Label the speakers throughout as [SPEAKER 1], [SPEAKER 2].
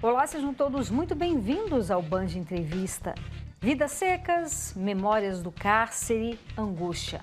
[SPEAKER 1] Olá, sejam todos muito bem-vindos ao Band Entrevista. Vidas secas, memórias do cárcere, angústia.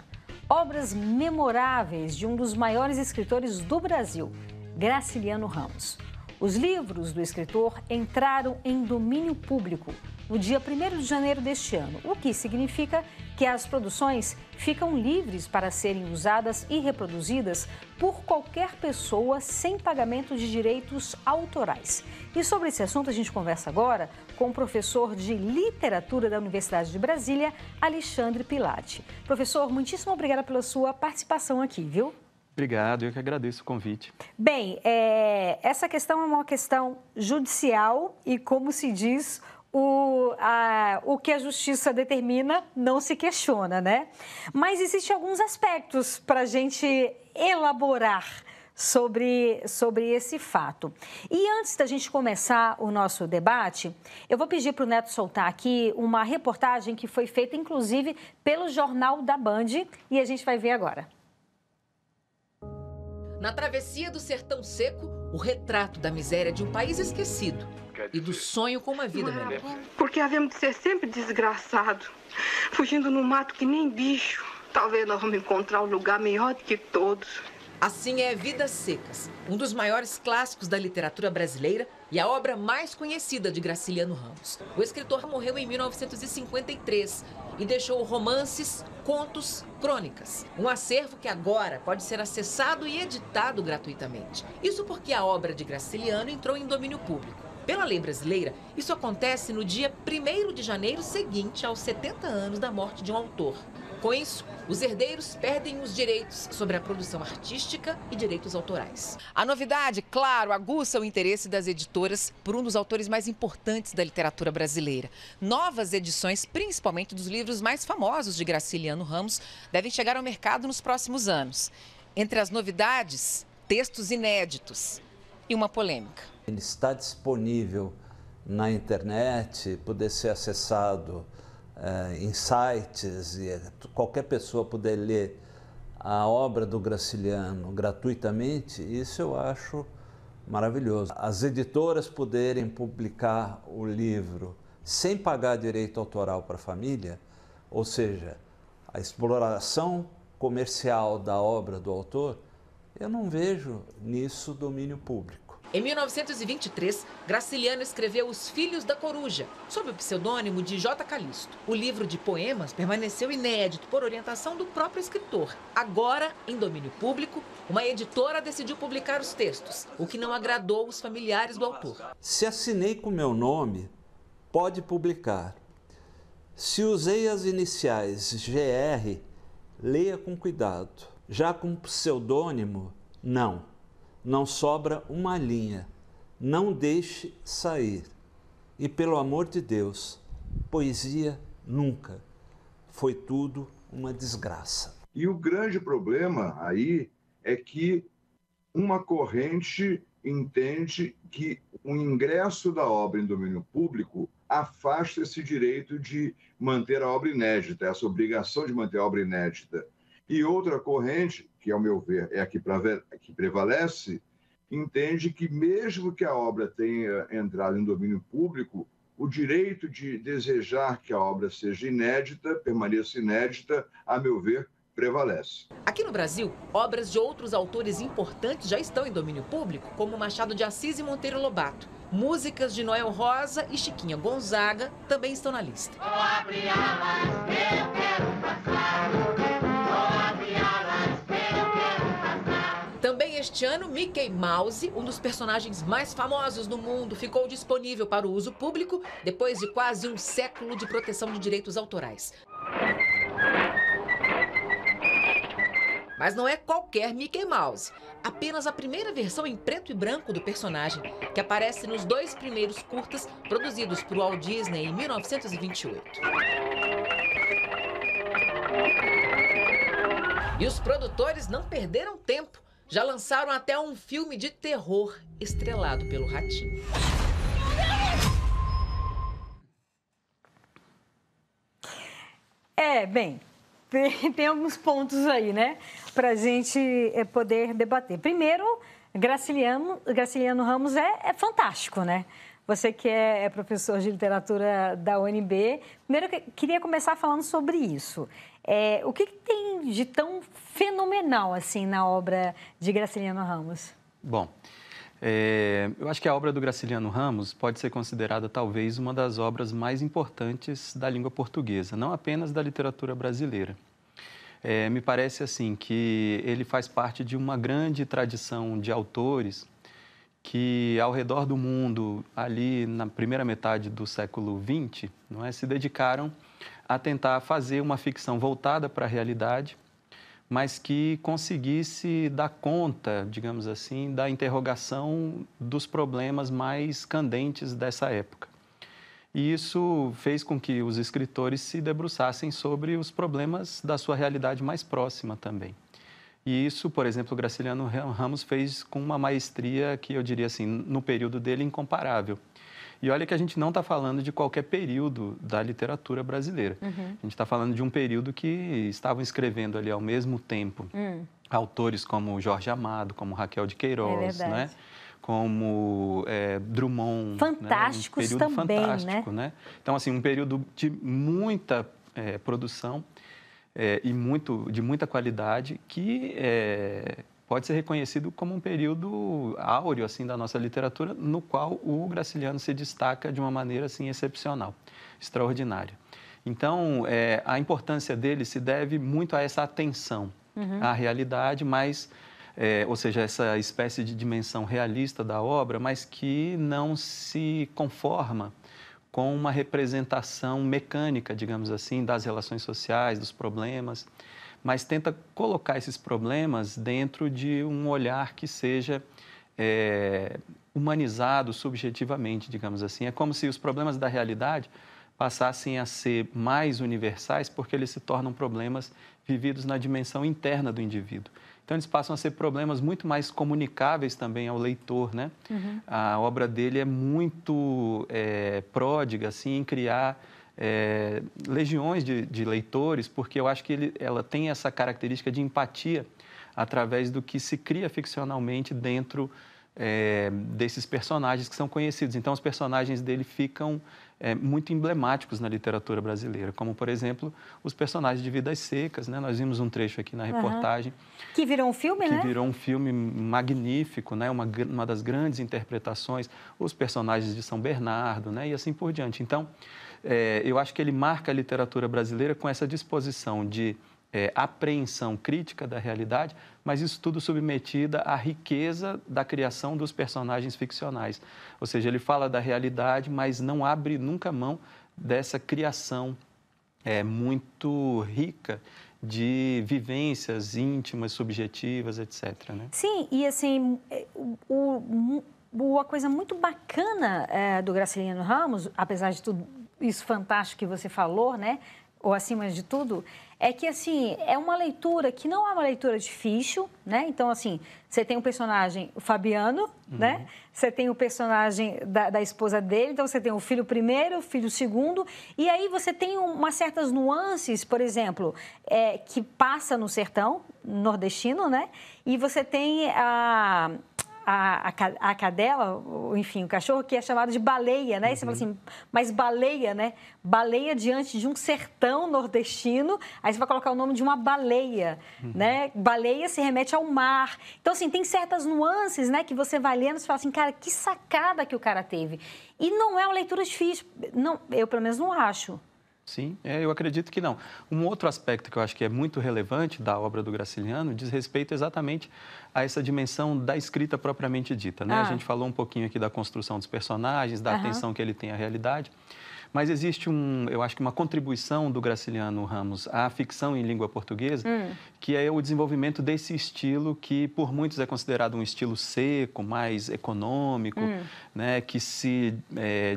[SPEAKER 1] Obras memoráveis de um dos maiores escritores do Brasil, Graciliano Ramos. Os livros do escritor entraram em domínio público no dia 1º de janeiro deste ano, o que significa que as produções ficam livres para serem usadas e reproduzidas por qualquer pessoa sem pagamento de direitos autorais. E sobre esse assunto a gente conversa agora com o professor de literatura da Universidade de Brasília, Alexandre Pilati. Professor, muitíssimo obrigada pela sua participação aqui, viu?
[SPEAKER 2] Obrigado, eu que agradeço o convite.
[SPEAKER 1] Bem, essa questão é uma questão judicial e, como se diz, o que a justiça determina não se questiona, né? Mas existem alguns aspectos para a gente elaborar sobre esse fato. E antes da gente começar o nosso debate, eu vou pedir para o Neto soltar aqui uma reportagem que foi feita, inclusive, pelo Jornal da Band, e a gente vai ver agora.
[SPEAKER 3] Na travessia do sertão seco, o retrato da miséria de um país esquecido e do sonho com uma vida melhor.
[SPEAKER 4] Porque havemos de ser sempre desgraçados, fugindo no mato que nem bicho. Talvez nós vamos encontrar um lugar melhor do que todos.
[SPEAKER 3] Assim é Vidas Secas, um dos maiores clássicos da literatura brasileira e a obra mais conhecida de Graciliano Ramos. O escritor morreu em 1953 e deixou romances, contos, crônicas. Um acervo que agora pode ser acessado e editado gratuitamente. Isso porque a obra de Graciliano entrou em domínio público. Pela lei brasileira, isso acontece no dia 1º de janeiro seguinte aos 70 anos da morte de um autor. Com isso, os herdeiros perdem os direitos sobre a produção artística e direitos autorais. A novidade, claro, aguça o interesse das editoras por um dos autores mais importantes da literatura brasileira. Novas edições, principalmente dos livros mais famosos de Graciliano Ramos, devem chegar ao mercado nos próximos anos. Entre as novidades, textos inéditos e uma polêmica.
[SPEAKER 5] Ele está disponível na internet, poder ser acessado em sites e qualquer pessoa poder ler a obra do Graciliano gratuitamente, isso eu acho maravilhoso. As editoras poderem publicar o livro sem pagar direito autoral para a família, ou seja, a exploração comercial da obra do autor, eu não vejo nisso domínio público.
[SPEAKER 3] Em 1923, Graciliano escreveu Os Filhos da Coruja, sob o pseudônimo de J. Calisto. O livro de poemas permaneceu inédito por orientação do próprio escritor. Agora, em domínio público, uma editora decidiu publicar os textos, o que não agradou os familiares do autor.
[SPEAKER 5] Se assinei com meu nome, pode publicar. Se usei as iniciais GR, leia com cuidado. Já com pseudônimo, não. Não sobra uma linha, não deixe sair. E pelo amor de Deus, poesia nunca. Foi tudo uma desgraça.
[SPEAKER 6] E o grande problema aí é que uma corrente entende que o ingresso da obra em domínio público afasta esse direito de manter a obra inédita, essa obrigação de manter a obra inédita. E outra corrente, que ao meu ver é a que prevalece, entende que mesmo que a obra tenha entrado em domínio público, o direito de desejar que a obra seja inédita, permaneça inédita, a meu ver, prevalece.
[SPEAKER 3] Aqui no Brasil, obras de outros autores importantes já estão em domínio público, como Machado de Assis e Monteiro Lobato. Músicas de Noel Rosa e Chiquinha Gonzaga também estão na lista.
[SPEAKER 7] Vou abrir alas, eu quero passar. Vou abrir alas, eu quero passar.
[SPEAKER 3] Também este ano, Mickey Mouse, um dos personagens mais famosos do mundo, ficou disponível para o uso público depois de quase um século de proteção de direitos autorais. Mas não é qualquer Mickey Mouse, apenas a primeira versão em preto e branco do personagem, que aparece nos 2 primeiros curtas produzidos por Walt Disney em 1928. E os produtores não perderam tempo, já lançaram até um filme de terror estrelado pelo Ratinho.
[SPEAKER 1] Bem, tem alguns pontos aí, né, para a gente poder debater. Primeiro, Graciliano Ramos é fantástico, né? você que é professor de literatura da UNB. Primeiro, eu queria começar falando sobre isso. O que tem de tão fenomenal assim na obra de Graciliano Ramos?
[SPEAKER 2] Bom, eu acho que a obra do Graciliano Ramos pode ser considerada talvez uma das obras mais importantes da língua portuguesa, não apenas da literatura brasileira. Me parece assim que ele faz parte de uma grande tradição de autores que ao redor do mundo, ali na primeira metade do século XX, não é, se dedicaram a tentar fazer uma ficção voltada para a realidade, mas que conseguisse dar conta, digamos assim, da interrogação dos problemas mais candentes dessa época. E isso fez com que os escritores se debruçassem sobre os problemas da sua realidade mais próxima também. E isso, por exemplo, o Graciliano Ramos fez com uma maestria que eu diria assim, no período dele, incomparável. E olha que a gente não está falando de qualquer período da literatura brasileira. A gente está falando de um período que estavam escrevendo ali ao mesmo tempo autores como Jorge Amado, como Raquel de Queiroz, né? Como Drummond.
[SPEAKER 1] Fantásticos,
[SPEAKER 2] né? Um período
[SPEAKER 1] também,
[SPEAKER 2] fantástico, né? Então, assim, um período de muita produção e de muita qualidade que pode ser reconhecido como um período áureo assim, da nossa literatura, no qual o Graciliano se destaca de uma maneira assim, excepcional, extraordinária. Então, a importância dele se deve muito a essa atenção à realidade, mas, ou seja, essa espécie de dimensão realista da obra, mas que não se conforma com uma representação mecânica, digamos assim, das relações sociais, dos problemas, mas tenta colocar esses problemas dentro de um olhar que seja humanizado subjetivamente, digamos assim. É como se os problemas da realidade passassem a ser mais universais porque eles se tornam problemas vividos na dimensão interna do indivíduo. Então, eles passam a ser problemas muito mais comunicáveis também ao leitor, né? A obra dele é muito pródiga, assim, em criar legiões de leitores, porque eu acho que ela tem essa característica de empatia através do que se cria ficcionalmente dentro desses personagens que são conhecidos. Então, os personagens dele ficam muito emblemáticos na literatura brasileira, como, por exemplo, os personagens de Vidas Secas, né? Nós vimos um trecho aqui na reportagem.
[SPEAKER 1] Que virou um filme, né?
[SPEAKER 2] Que virou um filme magnífico, né? Uma das grandes interpretações, os personagens de São Bernardo, né? E assim por diante. Então, eu acho que ele marca a literatura brasileira com essa disposição de apreensão crítica da realidade, mas isso tudo submetida à riqueza da criação dos personagens ficcionais. Ou seja, ele fala da realidade, mas não abre nunca mão dessa criação muito rica de vivências íntimas, subjetivas, etc. Né?
[SPEAKER 1] Sim, e assim, uma coisa muito bacana do Graciliano Ramos, apesar de tudo isso fantástico que você falou, né? Ou acima de tudo, é que, assim, é uma leitura que não é uma leitura difícil, né? Então, assim, você tem o personagem o Fabiano, né? Você tem o personagem da esposa dele, então você tem o filho primeiro, o filho segundo, e aí você tem umas certas nuances, por exemplo, que passa no sertão nordestino, né? E você tem a cadela, enfim, o cachorro, que é chamado de baleia, né? E você fala assim, mas baleia, né? Baleia diante de um sertão nordestino, aí você vai colocar o nome de uma baleia, né? Baleia se remete ao mar. Então, assim, tem certas nuances, né? Que você vai lendo e fala assim, cara, que sacada que o cara teve. E não é uma leitura difícil, não, eu pelo menos não acho.
[SPEAKER 2] Sim, eu acredito que não. Um outro aspecto que eu acho que é muito relevante da obra do Graciliano diz respeito exatamente a essa dimensão da escrita propriamente dita, né? A gente falou um pouquinho aqui da construção dos personagens, da atenção que ele tem à realidade, mas existe eu acho que uma contribuição do Graciliano Ramos à ficção em língua portuguesa, que é o desenvolvimento desse estilo que por muitos é considerado um estilo seco, mais econômico, né? Que se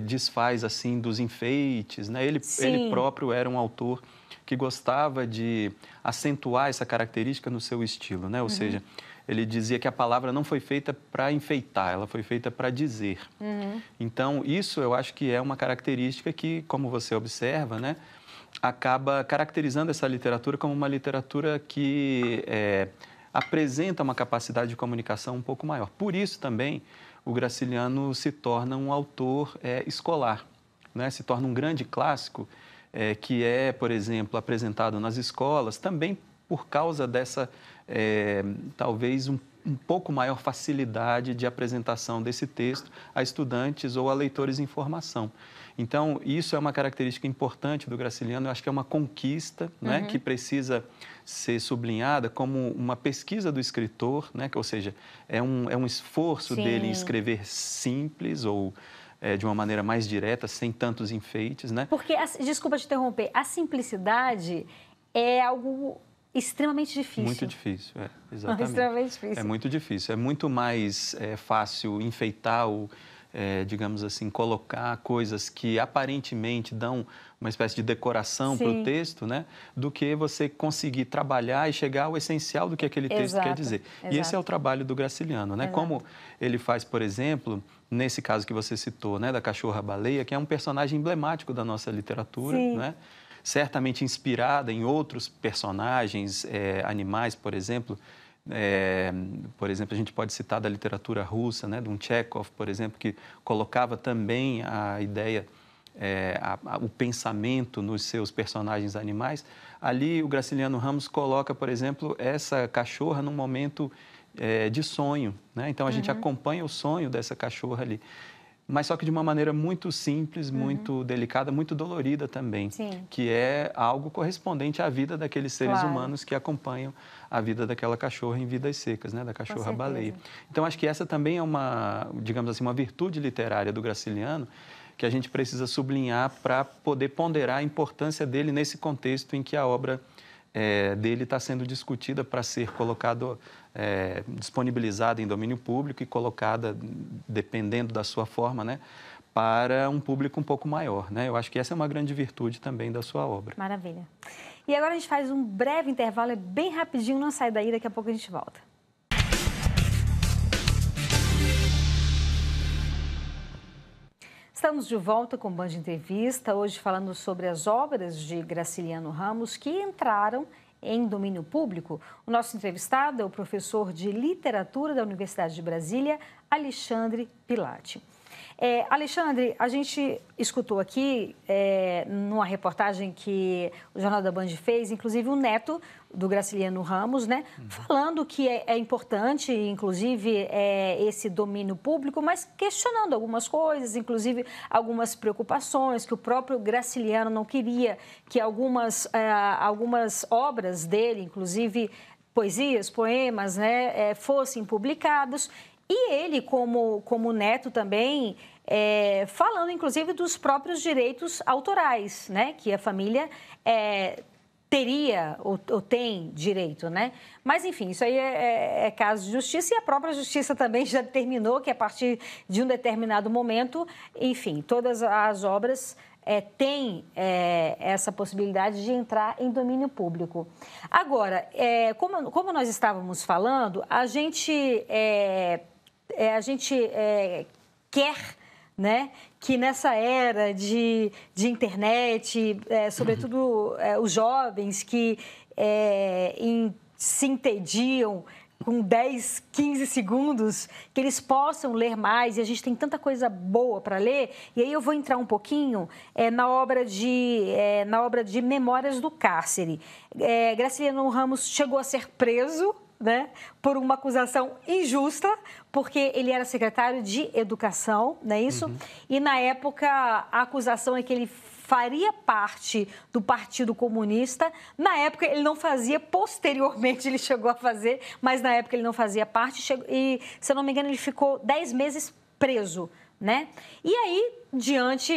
[SPEAKER 2] desfaz assim dos enfeites, né? Ele próprio era um autor que gostava de acentuar essa característica no seu estilo, né? Ou seja, ele dizia que a palavra não foi feita para enfeitar, ela foi feita para dizer. Então, isso eu acho que é uma característica que, como você observa, né, acaba caracterizando essa literatura como uma literatura que apresenta uma capacidade de comunicação um pouco maior. Por isso também, o Graciliano se torna um autor escolar, né? Se torna um grande clássico que é, por exemplo, apresentado nas escolas, também por causa dessa, talvez, um pouco maior facilidade de apresentação desse texto a estudantes ou a leitores em formação. Então, isso é uma característica importante do Graciliano, eu acho que é uma conquista, né, que precisa ser sublinhada como uma pesquisa do escritor, né, ou seja, é um esforço dele em escrever simples ou de uma maneira mais direta, sem tantos enfeites, né?
[SPEAKER 1] Porque, desculpa te interromper, a simplicidade é algo extremamente difícil.
[SPEAKER 2] Muito difícil, exatamente.
[SPEAKER 1] Extremamente difícil.
[SPEAKER 2] É muito difícil, é muito mais fácil enfeitar ou, digamos assim, colocar coisas que aparentemente dão uma espécie de decoração para o texto, né? Do que você conseguir trabalhar e chegar ao essencial do que aquele texto quer dizer.
[SPEAKER 1] Exato.
[SPEAKER 2] E esse é o trabalho do Graciliano, né? Como ele faz, por exemplo, nesse caso que você citou, né, da cachorra-baleia, que é um personagem emblemático da nossa literatura, né? Certamente inspirada em outros personagens animais, por exemplo. A gente pode citar da literatura russa, né, de um Tchekhov, por exemplo, que colocava também a ideia, o pensamento nos seus personagens animais. Ali, o Graciliano Ramos coloca, por exemplo, essa cachorra num momento de sonho, né? Então, a gente acompanha o sonho dessa cachorra ali. Mas só que de uma maneira muito simples, muito delicada, muito dolorida também, que é algo correspondente à vida daqueles seres humanos que acompanham a vida daquela cachorra em Vidas Secas, né, da cachorra-baleia. Então, acho que essa também é uma, digamos assim, uma virtude literária do Graciliano que a gente precisa sublinhar para poder ponderar a importância dele nesse contexto em que a obra dele está sendo discutida para ser colocado, disponibilizada em domínio público e colocada, dependendo da sua forma, né, para um público um pouco maior, né? Eu acho que essa é uma grande virtude também da sua obra.
[SPEAKER 1] Maravilha. E agora a gente faz um breve intervalo, bem rapidinho, não sai daí, daqui a pouco a gente volta. Estamos de volta com o Band Entrevista, hoje falando sobre as obras de Graciliano Ramos que entraram em domínio público. O nosso entrevistado é o professor de literatura da Universidade de Brasília, Alexandre Pilati. Alexandre, a gente escutou aqui, numa reportagem que o Jornal da Band fez, inclusive o neto do Graciliano Ramos, né, falando que é importante, inclusive, esse domínio público, mas questionando algumas coisas, inclusive algumas preocupações, que o próprio Graciliano não queria que algumas obras dele, inclusive poesias, poemas, né, fossem publicados. E ele, como neto também, falando inclusive dos próprios direitos autorais, né? Que a família teria ou tem direito, né? Mas, enfim, isso aí é caso de justiça e a própria justiça também já determinou que a partir de um determinado momento, enfim, todas as obras têm essa possibilidade de entrar em domínio público. Agora, como nós estávamos falando, a gente quer, né, que nessa era de internet, sobretudo os jovens que se entediam com 10, 15 segundos, que eles possam ler mais, e a gente tem tanta coisa boa para ler, e aí eu vou entrar um pouquinho na obra de Memórias do Cárcere. Graciliano Ramos chegou a ser preso, né, por uma acusação injusta, porque ele era secretário de Educação, não é isso? E, na época, a acusação é que ele faria parte do Partido Comunista. Na época, ele não fazia, posteriormente ele chegou a fazer, mas na época ele não fazia parte. E, se eu não me engano, ele ficou 10 meses preso, né? E aí, diante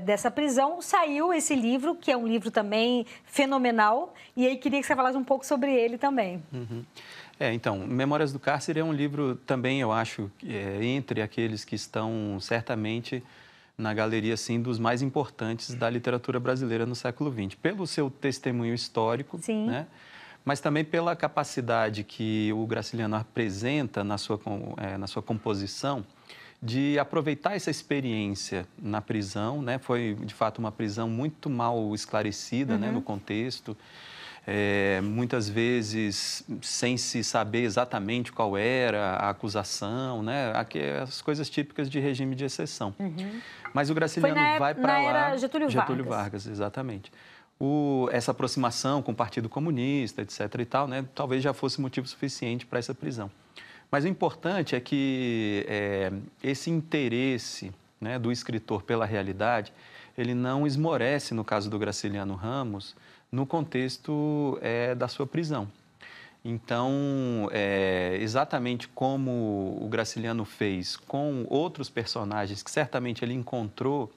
[SPEAKER 1] dessa prisão, saiu esse livro, que é um livro também fenomenal, e aí queria que você falasse um pouco sobre ele também.
[SPEAKER 2] Então, Memórias do Cárcere é um livro também, eu acho, entre aqueles que estão certamente na galeria, assim, dos mais importantes da literatura brasileira no século XX, pelo seu testemunho histórico, né? Mas também pela capacidade que o Graciliano apresenta na sua composição de aproveitar essa experiência na prisão, né? Foi, de fato, uma prisão muito mal esclarecida, né, no contexto. muitas vezes sem se saber exatamente qual era a acusação, né? As coisas típicas de regime de exceção. Mas o Graciliano vai para lá...
[SPEAKER 1] Era Getúlio
[SPEAKER 2] Vargas, exatamente. Essa aproximação com o Partido Comunista, etc. e tal, né? Talvez já fosse motivo suficiente para essa prisão. Mas o importante é que esse interesse, né, do escritor pela realidade, ele não esmorece, no caso do Graciliano Ramos, no contexto da sua prisão. Então, exatamente como o Graciliano fez com outros personagens que certamente ele encontrou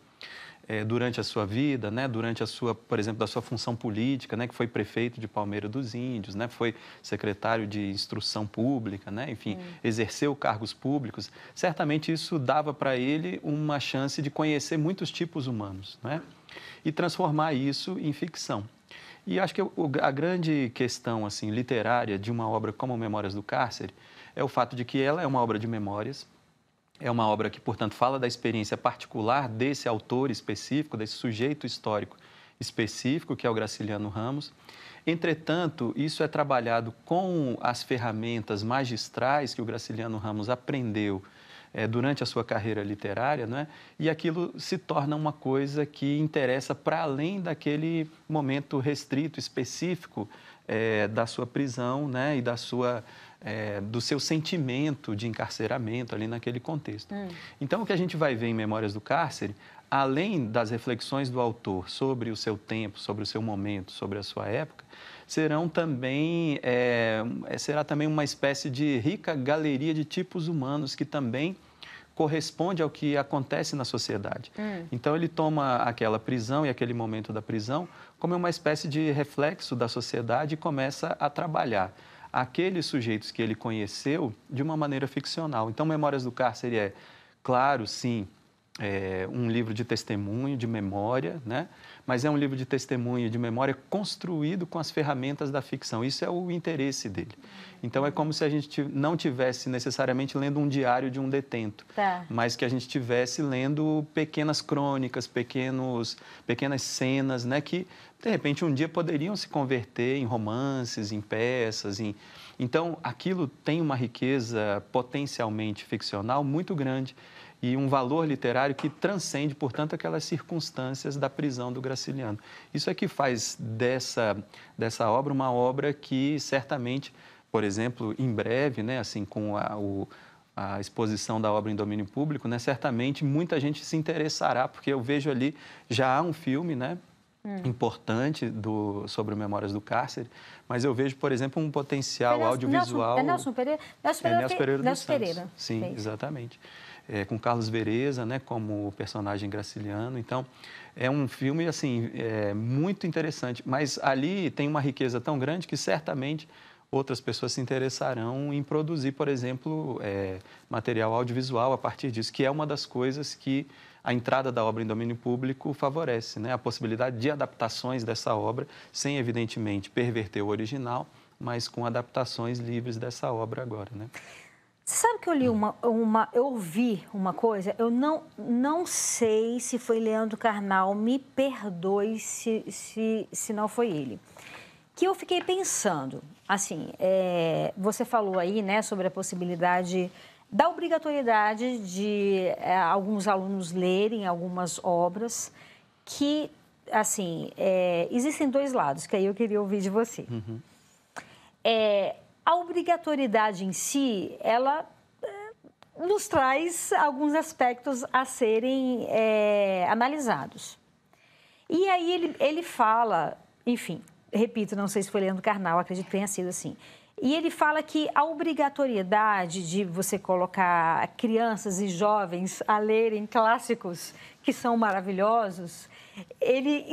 [SPEAKER 2] durante a sua vida, né, durante a sua, por exemplo, da sua função política, né, que foi prefeito de Palmeira dos Índios, né, foi secretário de Instrução Pública, né, enfim, exerceu cargos públicos, certamente isso dava para ele uma chance de conhecer muitos tipos humanos, né, e transformar isso em ficção. E acho que a grande questão assim, literária de uma obra como Memórias do Cárcere é o fato de que ela é uma obra de memórias, é uma obra que, portanto, fala da experiência particular desse autor específico, desse sujeito histórico específico, que é o Graciliano Ramos. Entretanto, isso é trabalhado com as ferramentas magistrais que o Graciliano Ramos aprendeu durante a sua carreira literária, não é? E aquilo se torna uma coisa que interessa para além daquele momento restrito, específico da sua prisão, né? E do seu sentimento de encarceramento ali naquele contexto. Então, o que a gente vai ver em Memórias do Cárcere, além das reflexões do autor sobre o seu tempo, sobre o seu momento, sobre a sua época, será também uma espécie de rica galeria de tipos humanos que também corresponde ao que acontece na sociedade. Então, ele toma aquela prisão e aquele momento da prisão como uma espécie de reflexo da sociedade e começa a trabalhar aqueles sujeitos que ele conheceu de uma maneira ficcional. Então, Memórias do Cárcere claro, sim, um livro de testemunho, de memória, né? Mas é um livro de testemunho, de memória construído com as ferramentas da ficção. Isso é o interesse dele. Então, é como se a gente não tivesse necessariamente lendo um diário de um detento, mas que a gente estivesse lendo pequenas crônicas, pequenas cenas, né? Que, de repente, um dia poderiam se converter em romances, em peças. Então, aquilo tem uma riqueza potencialmente ficcional muito grande e um valor literário que transcende, portanto, aquelas circunstâncias da prisão do Graciliano. Isso é que faz dessa obra uma obra que, certamente, por exemplo, em breve, né, assim, com a exposição da obra em domínio público, né, certamente muita gente se interessará, porque eu vejo ali, já há um filme, né, importante sobre Memórias do Cárcere, mas eu vejo, por exemplo, um potencial audiovisual...
[SPEAKER 1] Nelson Pereira?
[SPEAKER 2] Nelson Pereira dos Santos.
[SPEAKER 1] Pereira.
[SPEAKER 2] Sim, exatamente. Com Carlos Vereza, né, como personagem Graciliano. Então, é um filme assim, muito interessante, mas ali tem uma riqueza tão grande que certamente outras pessoas se interessarão em produzir, por exemplo, material audiovisual a partir disso, que é uma das coisas que a entrada da obra em domínio público favorece, né? A possibilidade de adaptações dessa obra, sem, evidentemente, perverter o original, mas com adaptações livres dessa obra agora, né?
[SPEAKER 1] Você sabe que eu li eu ouvi uma coisa, eu não sei se foi Leandro Carnal, me perdoe se não foi ele, que eu fiquei pensando, assim, você falou aí, né, sobre a possibilidade da obrigatoriedade de alguns alunos lerem algumas obras que, assim, existem dois lados, que aí eu queria ouvir de você. A obrigatoriedade em si, ela nos traz alguns aspectos a serem analisados. E aí ele fala, enfim, repito, não sei se foi Leandro Carnal, acredito que tenha sido assim. E ele fala que a obrigatoriedade de você colocar crianças e jovens a lerem clássicos que são maravilhosos, ele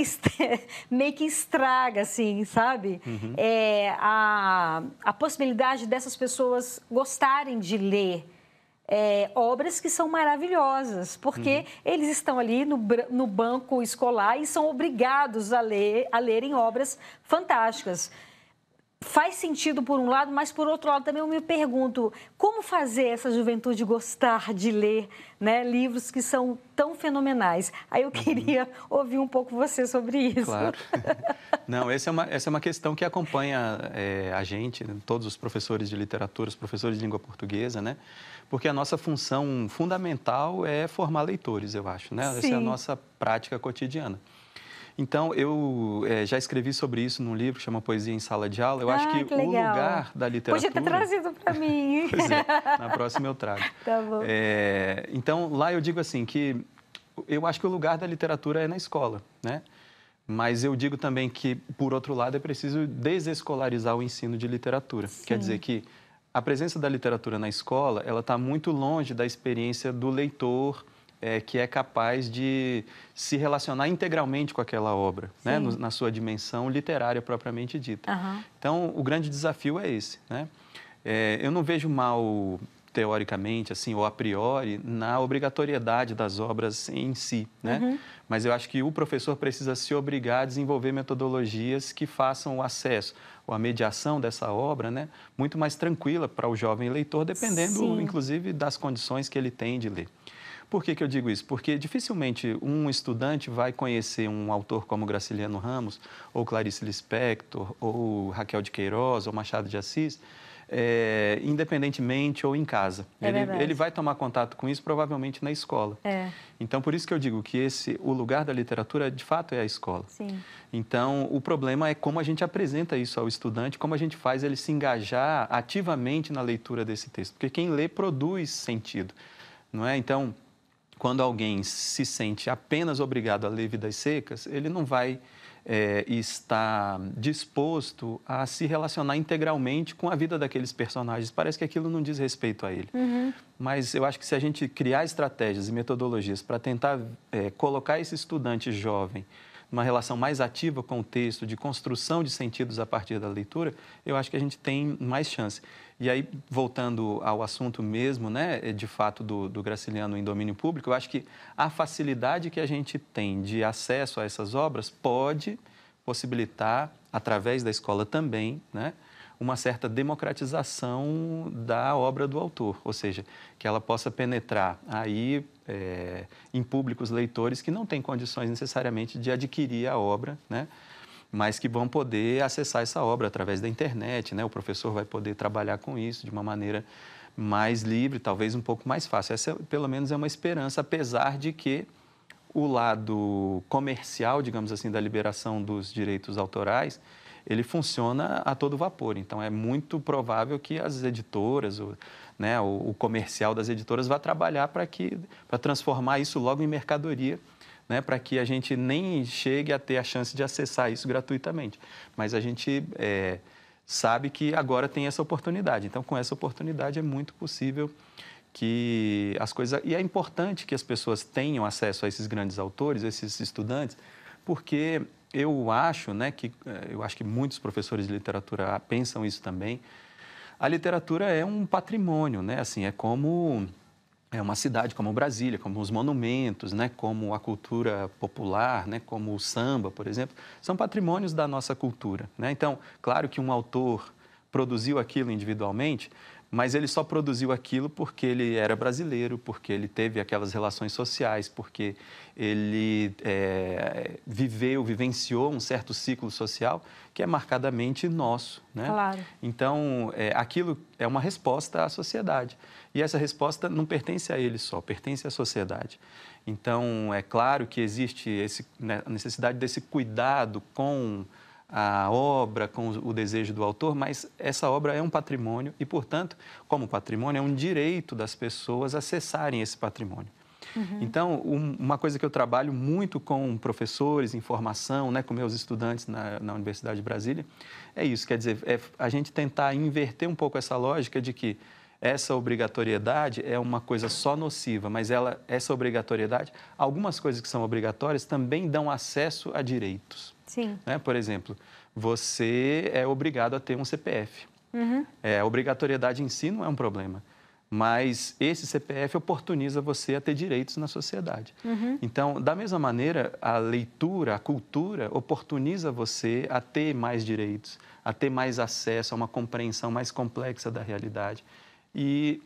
[SPEAKER 1] meio que estraga, assim, sabe? A possibilidade dessas pessoas gostarem de ler obras que são maravilhosas, porque eles estão ali no banco escolar e são obrigados a lerem obras fantásticas. faz sentido por um lado, mas por outro lado também eu me pergunto como fazer essa juventude gostar de ler, né, livros que são tão fenomenais. Aí eu queria ouvir um pouco você sobre isso.
[SPEAKER 2] Claro. Não, essa é uma questão que acompanha a gente, todos os professores de literatura, os professores de língua portuguesa, né? Porque a nossa função fundamental é formar leitores, eu acho, né? Essa é a nossa prática cotidiana. Então, eu já escrevi sobre isso num livro que chama Poesia em Sala de Aula. Eu acho que o lugar da literatura...
[SPEAKER 1] Podia ter trazido para mim.
[SPEAKER 2] Pois é, na próxima eu trago.
[SPEAKER 1] Tá bom.
[SPEAKER 2] Então, lá eu digo assim que eu acho que o lugar da literatura é na escola, né? Mas eu digo também que, por outro lado, é preciso desescolarizar o ensino de literatura.
[SPEAKER 1] Sim.
[SPEAKER 2] Quer dizer que a presença da literatura na escola, ela está muito longe da experiência do leitor, que é capaz de se relacionar integralmente com aquela obra, né? Na sua dimensão literária propriamente dita. Então, o grande desafio é esse, né? Eu não vejo mal, teoricamente, assim, ou a priori, na obrigatoriedade das obras em si, né? Mas eu acho que o professor precisa se obrigar a desenvolver metodologias que façam o acesso ou a mediação dessa obra, né, muito mais tranquila para o jovem leitor, dependendo, inclusive, das condições que ele tem de ler. Por que eu digo isso? Porque dificilmente um estudante vai conhecer um autor como Graciliano Ramos, ou Clarice Lispector, ou Raquel de Queiroz, ou Machado de Assis, independentemente ou em casa. Ele vai tomar contato com isso provavelmente na escola. Então, por isso que eu digo que o lugar da literatura, de fato, é a escola. Então, o problema é como a gente apresenta isso ao estudante, como a gente faz ele se engajar ativamente na leitura desse texto. Porque quem lê produz sentido, não é? Então, quando alguém se sente apenas obrigado a ler Vidas Secas, ele não vai estar disposto a se relacionar integralmente com a vida daqueles personagens. Parece que aquilo não diz respeito a ele. Mas eu acho que se a gente criar estratégias e metodologias para tentar colocar esse estudante jovem numa relação mais ativa com o texto, de construção de sentidos a partir da leitura, eu acho que a gente tem mais chance. E aí, voltando ao assunto mesmo, né, de fato, do Graciliano em domínio público, eu acho que a facilidade que a gente tem de acesso a essas obras pode possibilitar, através da escola também, né, uma certa democratização da obra do autor, ou seja, que ela possa penetrar aí em públicos leitores que não têm condições necessariamente de adquirir a obra, né, mas que vão poder acessar essa obra através da internet, né? O professor vai poder trabalhar com isso de uma maneira mais livre, talvez um pouco mais fácil. Essa, pelo menos, é uma esperança, apesar de que o lado comercial, digamos assim, da liberação dos direitos autorais, ele funciona a todo vapor. Então, é muito provável que as editoras, né, o comercial das editoras vá trabalhar para transformar isso logo em mercadoria, né, para que a gente nem chegue a ter a chance de acessar isso gratuitamente. Mas a gente sabe que agora tem essa oportunidade. Então, com essa oportunidade, é muito possível que as coisas... E é importante que as pessoas tenham acesso a esses grandes autores, esses estudantes, porque eu acho, né, eu acho que muitos professores de literatura pensam isso também. A literatura é um patrimônio, né? Assim, é como... É uma cidade como Brasília, como os monumentos, né, como a cultura popular, né, como o samba, por exemplo, são patrimônios da nossa cultura, né? Então, claro que um autor produziu aquilo individualmente, mas ele só produziu aquilo porque ele era brasileiro, porque ele teve aquelas relações sociais, porque ele vivenciou um certo ciclo social que é marcadamente nosso, né? Claro. Então, aquilo é uma resposta à sociedade. E essa resposta não pertence a ele só, pertence à sociedade. Então, é claro que existe a necessidade desse cuidado com a obra, com o desejo do autor, mas essa obra é um patrimônio e, portanto, como patrimônio, é um direito das pessoas acessarem esse patrimônio. Então, uma coisa que eu trabalho muito com professores em formação, né, com meus estudantes na Universidade de Brasília, é isso, quer dizer, a gente tentar inverter um pouco essa lógica de que essa obrigatoriedade é uma coisa só nociva, mas essa obrigatoriedade, algumas coisas que são obrigatórias também dão acesso a direitos. Sim. Né? Por exemplo, você é obrigado a ter um CPF. A obrigatoriedade em si não é um problema, mas esse CPF oportuniza você a ter direitos na sociedade. Então, da mesma maneira, a leitura, a cultura oportuniza você a ter mais direitos, a ter mais acesso a uma compreensão mais complexa da realidade. E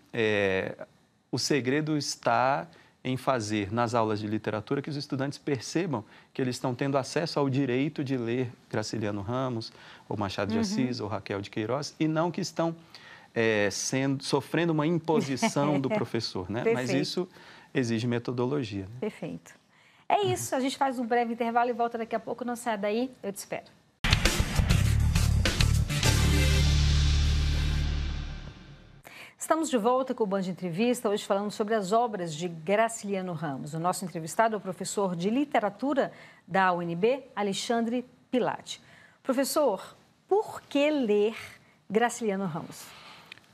[SPEAKER 2] o segredo está em fazer, nas aulas de literatura, que os estudantes percebam que eles estão tendo acesso ao direito de ler Graciliano Ramos, ou Machado de Assis, ou Raquel de Queiroz, e não que estão sofrendo uma imposição do professor, né? Mas isso exige metodologia. Né?
[SPEAKER 1] Perfeito. É isso, a gente faz um breve intervalo e volta daqui a pouco. Não saia daí, eu te espero. Estamos de volta com o Band Entrevista, hoje falando sobre as obras de Graciliano Ramos. O nosso entrevistado é o professor de literatura da UNB, Alexandre Pilati. Professor, por que ler Graciliano Ramos?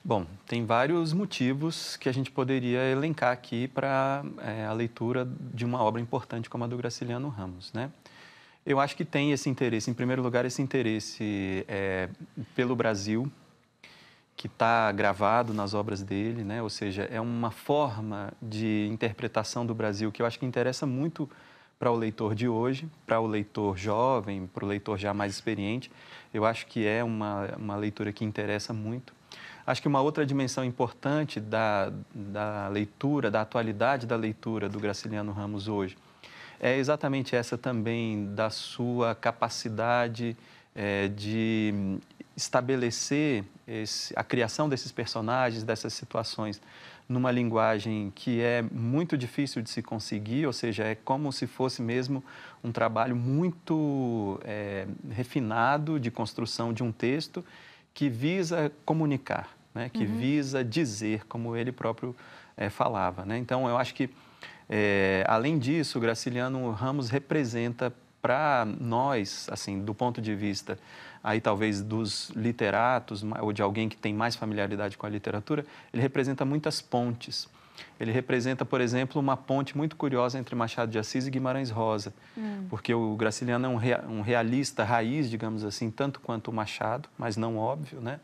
[SPEAKER 2] Bom, tem vários motivos que a gente poderia elencar aqui para a leitura de uma obra importante como a do Graciliano Ramos, né? Eu acho que tem esse interesse, em primeiro lugar, esse interesse pelo Brasil, que está gravado nas obras dele, né? Ou seja, é uma forma de interpretação do Brasil que eu acho que interessa muito para o leitor de hoje, para o leitor jovem, para o leitor já mais experiente. Eu acho que é uma leitura que interessa muito. Acho que uma outra dimensão importante da leitura, da atualidade da leitura do Graciliano Ramos hoje, é exatamente essa também da sua capacidade de estabelecer a criação desses personagens, dessas situações, numa linguagem que é muito difícil de se conseguir, ou seja, é como se fosse mesmo um trabalho muito refinado de construção de um texto que visa comunicar, né? Que visa dizer, como ele próprio falava, né? Então, eu acho que, além disso, o Graciliano Ramos representa para nós, assim, do ponto de vista aí talvez dos literatos ou de alguém que tem mais familiaridade com a literatura, ele representa muitas pontes. Ele representa, por exemplo, uma ponte muito curiosa entre Machado de Assis e Guimarães Rosa, porque o Graciliano é um realista raiz, digamos assim, tanto quanto o Machado, mas não óbvio, né?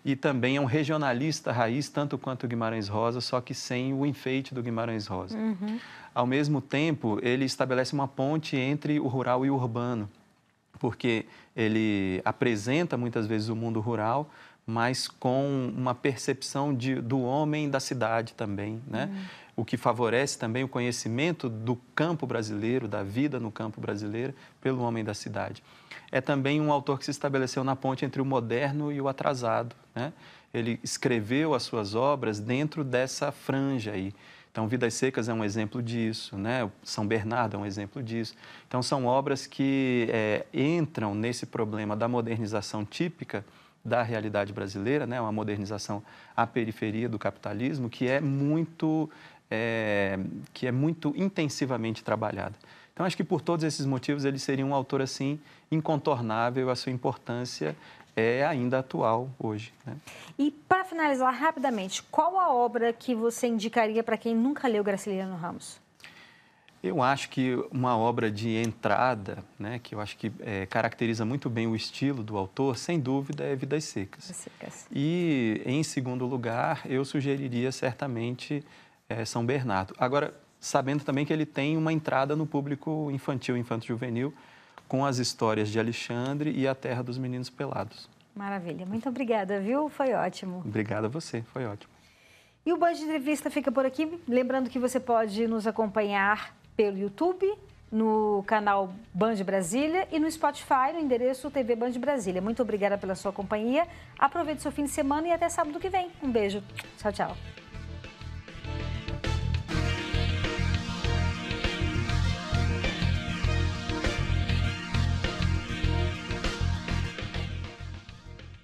[SPEAKER 2] E também é um regionalista raiz, tanto quanto o Guimarães Rosa, só que sem o enfeite do Guimarães Rosa. Ao mesmo tempo, ele estabelece uma ponte entre o rural e o urbano, porque ele apresenta muitas vezes o mundo rural, mas com uma percepção do homem da cidade também, né? O que favorece também o conhecimento do campo brasileiro, da vida no campo brasileiro, pelo homem da cidade. É também um autor que se estabeleceu na ponte entre o moderno e o atrasado, né? Ele escreveu as suas obras dentro dessa franja aí. Então, Vidas Secas é um exemplo disso, né? São Bernardo é um exemplo disso. Então, são obras que entram nesse problema da modernização típica da realidade brasileira, né? Uma modernização à periferia do capitalismo que é muito intensivamente trabalhada. Então, acho que por todos esses motivos ele seria um autor assim incontornável, a sua importância é ainda atual hoje, né?
[SPEAKER 1] E para finalizar rapidamente, qual a obra que você indicaria para quem nunca leu Graciliano Ramos?
[SPEAKER 2] Eu acho que uma obra de entrada, né, que eu acho que caracteriza muito bem o estilo do autor, sem dúvida, é Vidas Secas. E, em segundo lugar, eu sugeriria certamente São Bernardo. Agora, sabendo também que ele tem uma entrada no público infantil, infanto-juvenil, com as histórias de Alexandre e A Terra dos Meninos Pelados.
[SPEAKER 1] Maravilha. Muito obrigada, viu? Foi ótimo.
[SPEAKER 2] Obrigado a você, foi ótimo.
[SPEAKER 1] E o Band Entrevista fica por aqui. Lembrando que você pode nos acompanhar pelo YouTube, no canal Band Brasília e no Spotify, no endereço TV Band Brasília. Muito obrigada pela sua companhia. Aproveite seu fim de semana e até sábado que vem. Um beijo. Tchau, tchau.